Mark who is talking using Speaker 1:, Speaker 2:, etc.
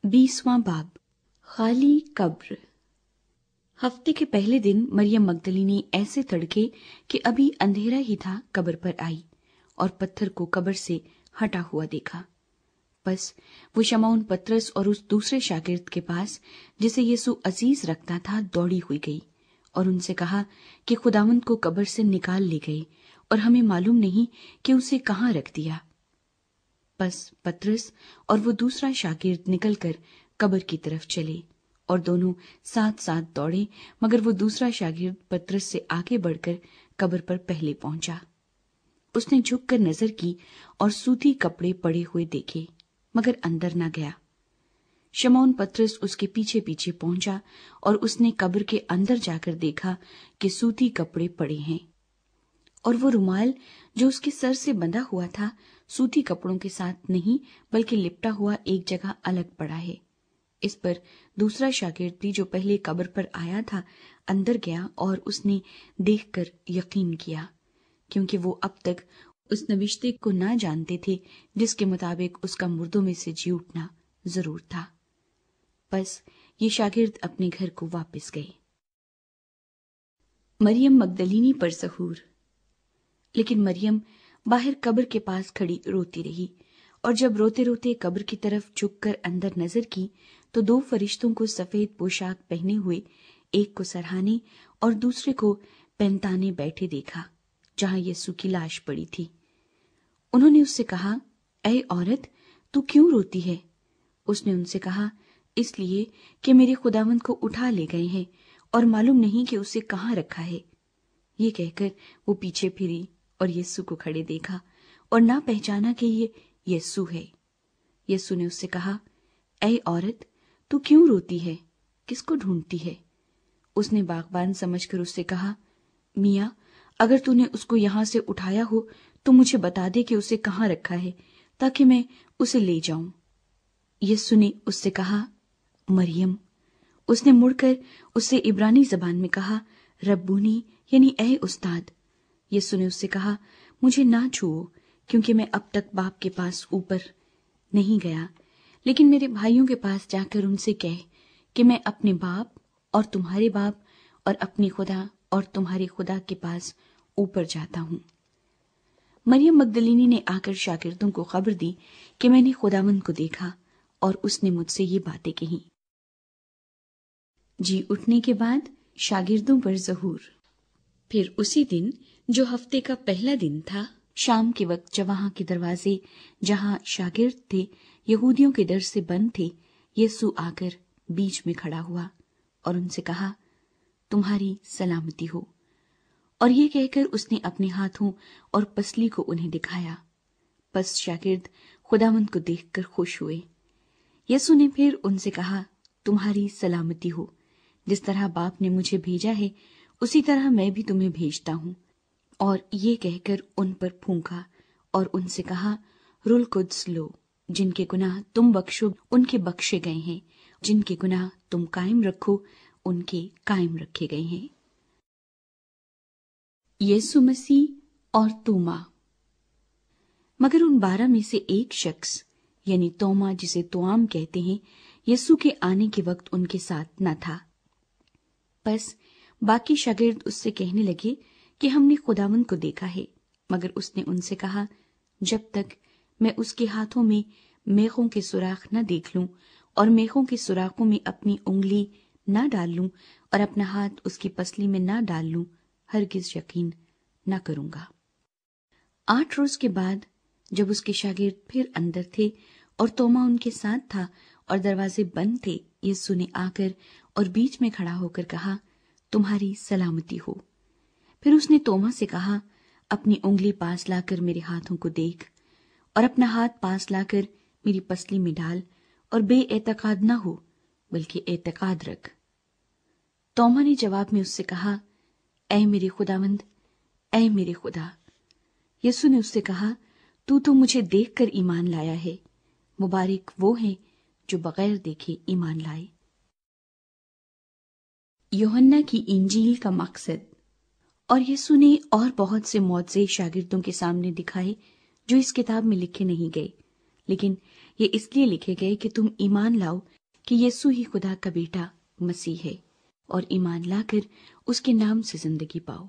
Speaker 1: 20वां बाब, खाली कब्र। हफ्ते के पहले दिन मरियम मगदलीनी ऐसे तड़के कि अभी अंधेरा ही था कब्र पर आई और पत्थर को कब्र से हटा हुआ देखा। बस वो शमौन पतरस और उस दूसरे शागिर्द के पास जिसे यीशु अजीज रखता था दौड़ी हुई गई और उनसे कहा कि खुदावंद को कब्र से निकाल ले गए और हमें मालूम नहीं कि उसे कहाँ रख दिया। बस पतरस और वो दूसरा शागिर्द निकलकर कब्र की तरफ चले और दोनों साथ साथ दौड़े, मगर वो दूसरा शागिर्द पतरस से आगे बढ़कर कब्र पर पहले पहुंचा। उसने झुककर नजर की और सूती कपड़े पड़े हुए देखे, मगर अंदर न गया। शमौन पतरस उसके पीछे पीछे पहुंचा और उसने कब्र के अंदर जाकर देखा कि सूती कपड़े पड़े हैं और वो रुमाल जो उसके सर से बंधा हुआ था सूती कपड़ों के साथ नहीं बल्कि लिपटा हुआ एक जगह अलग पड़ा है। इस पर दूसरा शागिर्द भी जो पहले कब्र पर आया था अंदर गया और उसने देखकर यकीन किया, क्योंकि वो अब तक उस नविश्ते को ना जानते थे जिसके मुताबिक उसका मुर्दों में से जी उठना जरूर था। बस ये शागिर्द अपने घर को वापस गए। मरियम मगदलीनी पर सहूर। लेकिन मरियम बाहर कब्र के पास खड़ी रोती रही और जब रोते रोते कब्र की तरफ झुककर अंदर नजर की तो दो फरिश्तों को सफेद पोशाक पहने हुए, एक को सरहाने और दूसरे को पैंताने बैठे देखा जहां यीशु की लाश पड़ी थी। उन्होंने उससे कहा, ऐ औरत, तू क्यों रोती है? उसने उनसे कहा, इसलिए कि मेरे खुदावंद को उठा ले गए हैं और मालूम नहीं कि उसे कहाँ रखा है। ये कहकर वो पीछे फिरी और यीशु को खड़े देखा और ना पहचाना कि ये यीशु है। यीशु ने उससे कहा, ऐ औरत, तू क्यों रोती है? किसको ढूंढती है? उसने बागबान समझकर उससे कहा, मियाँ, अगर तूने उसको यहां से उठाया हो तो मुझे बता दे कि उसे कहाँ रखा है ताकि मैं उसे ले जाऊं। यीशु ने उससे कहा, मरियम। उसने मुड़कर उससे इब्रानी जबान में कहा, रब्बूनी, यानी ऐ उस्ताद। यीशु ने उससे कहा, मुझे ना छुओ, क्योंकि मैं अब तक बाप के पास ऊपर नहीं गया, लेकिन मेरे भाइयों के पास जाकर उनसे कह कि मैं अपने बाप और तुम्हारे बाप और अपनी खुदा और तुम्हारे खुदा के पास ऊपर जाता हूं। मरियम मगदलीनी ने आकर शागिर्दों को खबर दी कि मैंने खुदावंद को देखा और उसने मुझसे ये बातें कही। जी उठने के बाद शागिर्दों पर ज़हूर। फिर उसी दिन जो हफ्ते का पहला दिन था, शाम के वक्त जब वहां के दरवाजे जहां शागिर्द थे यहूदियों के डर से बंद थे, यीशु आकर बीच में खड़ा हुआ और उनसे कहा, तुम्हारी सलामती हो। और ये कहकर उसने अपने हाथों और पसली को उन्हें दिखाया। बस शागिर्द खुदावंद को देखकर खुश हुए। यीशु ने फिर उनसे कहा, तुम्हारी सलामती हो। जिस तरह बाप ने मुझे भेजा है उसी तरह मैं भी तुम्हें भेजता हूं। और ये कहकर उन पर फूंका और उनसे कहा, रुल कुद्स लो। जिनके गुनाह तुम बख्शो उनके बख्शे गए हैं, जिनके गुनाह तुम कायम रखो उनके कायम रखे गए हैं। यीशु मसीह और तोमा। मगर उन 12 में से एक शख्स यानी तोमा, जिसे तोआम कहते हैं, यीशु के आने के वक्त उनके साथ न था। बस बाकी शागिर्द उससे कहने लगे कि हमने खुदावंद को देखा है, मगर उसने उनसे कहा, जब तक मैं उसके हाथों में मेखों के सुराख न देख लूं और मेखों के सुराखों में अपनी उंगली न डाल लूं और अपना हाथ उसकी पसली में न डाल लूं, हरगिज यकीन न करूंगा। 8 रोज के बाद जब उसके शागिर्द फिर अंदर थे और तोमा उनके साथ था और दरवाजे बंद थे, यीशु ने आकर और बीच में खड़ा होकर कहा, तुम्हारी सलामती हो। फिर उसने तोमा से कहा, अपनी उंगली पास लाकर मेरे हाथों को देख और अपना हाथ पास लाकर मेरी पसली में डाल और बेएतकाद न हो बल्कि एतकाद रख। तोमा ने जवाब में उससे कहा, ऐ मेरे खुदावंद, ऐ मेरे खुदा। यीशु ने उससे कहा, तू तो मुझे देखकर ईमान लाया है। मुबारक वो हैं जो बगैर देखे ईमान लाए। यूहन्ना की इंजील का मकसद। और यीशु ने और बहुत से मौजज़े शागिर्दों के सामने दिखाए जो इस किताब में लिखे नहीं गए, लेकिन یہ اس لیے لکھے گئے کہ تم ایمان لاؤ کہ یسوع ہی خدا کا بیٹا مسیح ہے، اور ایمان لا کر اس کے نام سے زندگی پاؤ۔